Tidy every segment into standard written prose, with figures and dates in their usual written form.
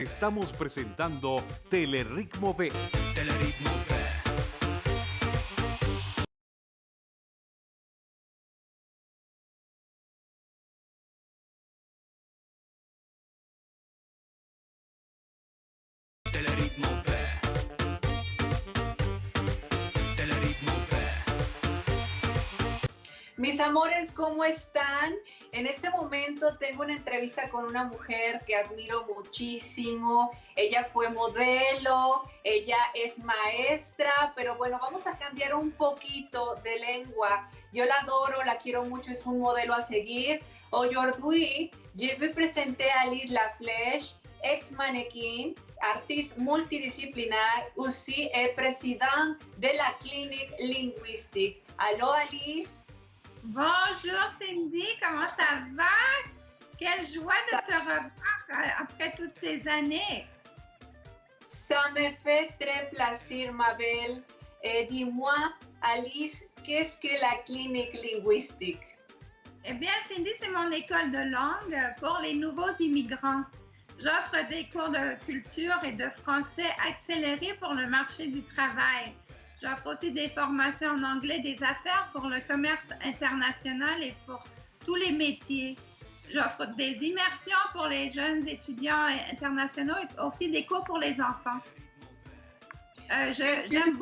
Estamos presentando Teleritmo V. Teleritmo V. Teleritmo V. Teleritmo V. Mis amores, ¿cómo están? En este momento tengo una entrevista con una mujer que admiro muchísimo. Ella fue modelo, ella es maestra, pero bueno, vamos a cambiar un poquito de lengua. Yo la adoro, la quiero mucho, es un modelo a seguir. Aujourd'hui, je vais présenter Alice Laflèche, ex-mannequin, artiste multidisciplinaire, aussi est président de la clinique linguistique. Allô, Alice? Bonjour Cindy, comment ça va? Quelle joie de te revoir après toutes ces années. Ça me fait très plaisir, ma belle. Dis-moi, Alice, qu'est-ce que la clinique linguistique? Eh bien, Cindy, c'est mon école de langue pour les nouveaux immigrants. J'offre des cours de culture et de français accélérés pour le marché du travail. J'offre aussi des formations en anglais des affaires pour le commerce international et pour tous les métiers. J'offre des immersions pour les jeunes étudiants internationaux et aussi des cours pour les enfants. J'aime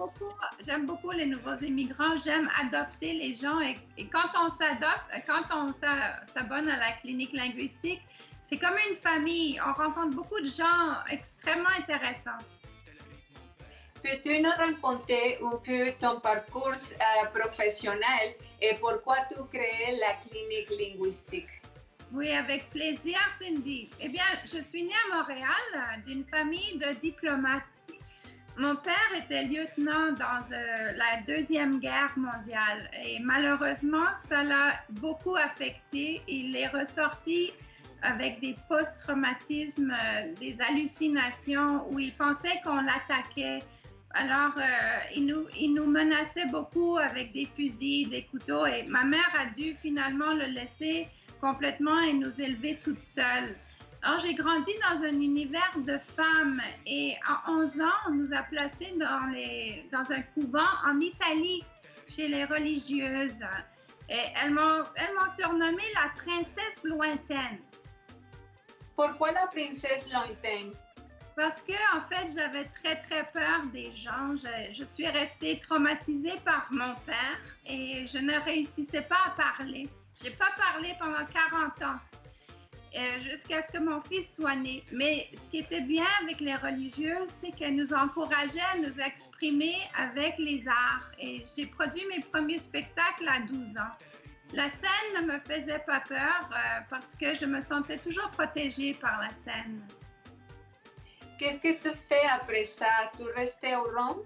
beaucoup les nouveaux immigrants. J'aime adopter les gens et quand on s'adopte, quand on s'abonne à la clinique linguistique, c'est comme une famille. On rencontre beaucoup de gens extrêmement intéressants. Peux-tu nous raconter un peu ton parcours professionnel et pourquoi tu créé la clinique linguistique? Oui, avec plaisir, Cindy. Eh bien, je suis née à Montréal d'une famille de diplomates. Mon père était lieutenant dans la Deuxième Guerre mondiale et malheureusement, ça l'a beaucoup affecté. Il est ressorti avec des post-traumatismes, des hallucinations où il pensait qu'on l'attaquait. Alors, il nous menaçait beaucoup avec des fusils, des couteaux et ma mère a dû finalement le laisser complètement et nous élever toute seule. Alors, j'ai grandi dans un univers de femmes et à 11 ans, on nous a placés dans un couvent en Italie, chez les religieuses. Et elles m'ont surnommée la princesse lointaine. Pourquoi la princesse lointaine? Parce que, en fait, j'avais très, très peur des gens. Je suis restée traumatisée par mon père et je ne réussissais pas à parler. Je n'ai pas parlé pendant 40 ans, jusqu'à ce que mon fils soit né. Mais ce qui était bien avec les religieuses, c'est qu'elles nous encourageaient à nous exprimer avec les arts. Et j'ai produit mes premiers spectacles à 12 ans. La scène ne me faisait pas peur parce que je me sentais toujours protégée par la scène. Qu'est-ce que tu fais après ça? Tu restes au Rome?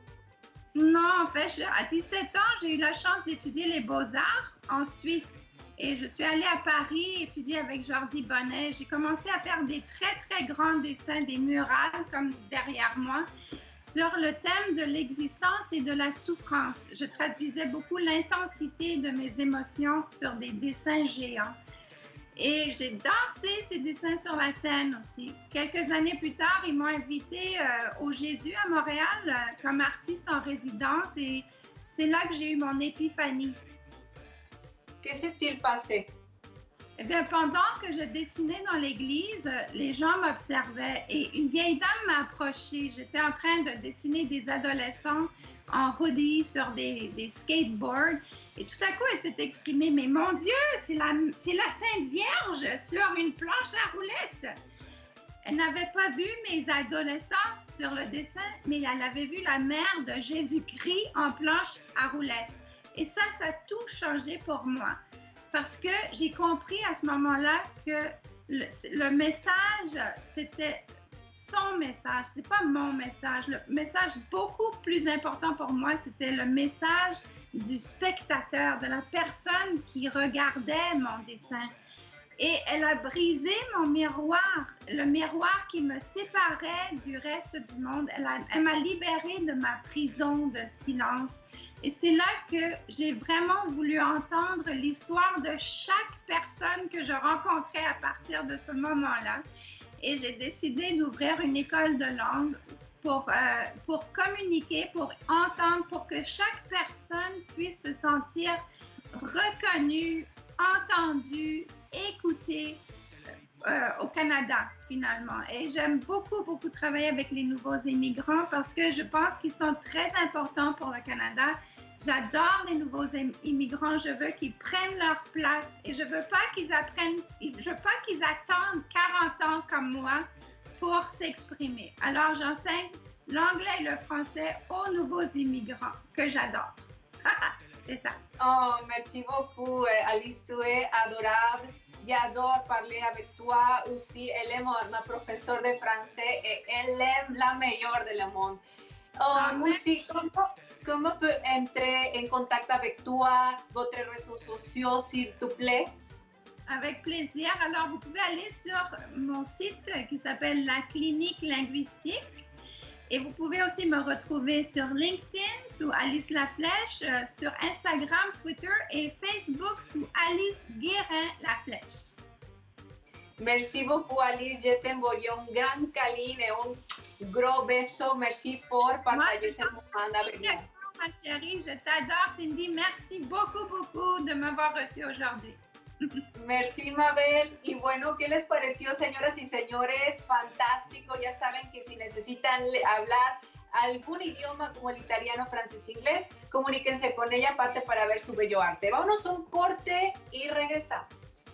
Non, en fait, à 17 ans, j'ai eu la chance d'étudier les beaux-arts en Suisse. Et je suis allée à Paris étudier avec Jordi Bonnet. J'ai commencé à faire des très, très grands dessins, des murales comme derrière moi, sur le thème de l'existence et de la souffrance. Je traduisais beaucoup l'intensité de mes émotions sur des dessins géants. Et j'ai dansé ces dessins sur la scène aussi. Quelques années plus tard, ils m'ont invitée au Jésus à Montréal comme artiste en résidence et c'est là que j'ai eu mon épiphanie. Que s'est-il passé? Eh bien, pendant que je dessinais dans l'église, les gens m'observaient et une vieille dame m'a approchée. J'étais en train de dessiner des adolescents en hoodie sur des skateboards et tout à coup, elle s'est exprimée. Mais mon Dieu, c'est la Sainte Vierge sur une planche à roulettes. Elle n'avait pas vu mes adolescents sur le dessin, mais elle avait vu la mère de Jésus-Christ en planche à roulettes. Et ça a tout changé pour moi. Parce que j'ai compris à ce moment-là que le message, c'était son message, c'est pas mon message. Le message beaucoup plus important pour moi, c'était le message du spectateur, de la personne qui regardait mon dessin. Et elle a brisé mon miroir, le miroir qui me séparait du reste du monde. Elle m'a libérée de ma prison de silence. Et c'est là que j'ai vraiment voulu entendre l'histoire de chaque personne que je rencontrais à partir de ce moment-là. et j'ai décidé d'ouvrir une école de langue pour communiquer, pour entendre, pour que chaque personne puisse se sentir reconnue, entendue, écoutée au Canada, finalement. Et j'aime beaucoup, beaucoup travailler avec les nouveaux immigrants parce que je pense qu'ils sont très importants pour le Canada. J'adore les nouveaux immigrants. Je veux qu'ils prennent leur place et je veux pas qu'ils attendent 40 ans comme moi pour s'exprimer. Alors, j'enseigne l'anglais et le français aux nouveaux immigrants que j'adore. C'est ça. Oh, merci beaucoup, Alice. Tu es adorable. J'adore parler avec toi aussi. Elle est ma professeure de français et elle est la meilleure de le monde. Aussi, comment peut entrer en contact avec toi, votre réseaux sociaux, s'il te plaît? Avec plaisir. Alors, vous pouvez aller sur mon site qui s'appelle La Clinique Linguistique. Et vous pouvez aussi me retrouver sur LinkedIn sous Alice Laflèche, sur Instagram, Twitter et Facebook sous Alice Guérin Laflèche. Merci beaucoup, Alice. Je t'envoie un grand câlin et un gros beso. Merci pour partager ce moment avec nous. Ma chérie, je t'adore, Cindy. Merci beaucoup, beaucoup de m'avoir reçue aujourd'hui. Merci, Mabel. Y bueno, ¿qué les pareció, señoras y señores? Fantástico. Ya saben que si necesitan hablar algún idioma como el italiano, francés, inglés, comuníquense con ella, aparte para ver su bello arte. Vámonos a un corte y regresamos.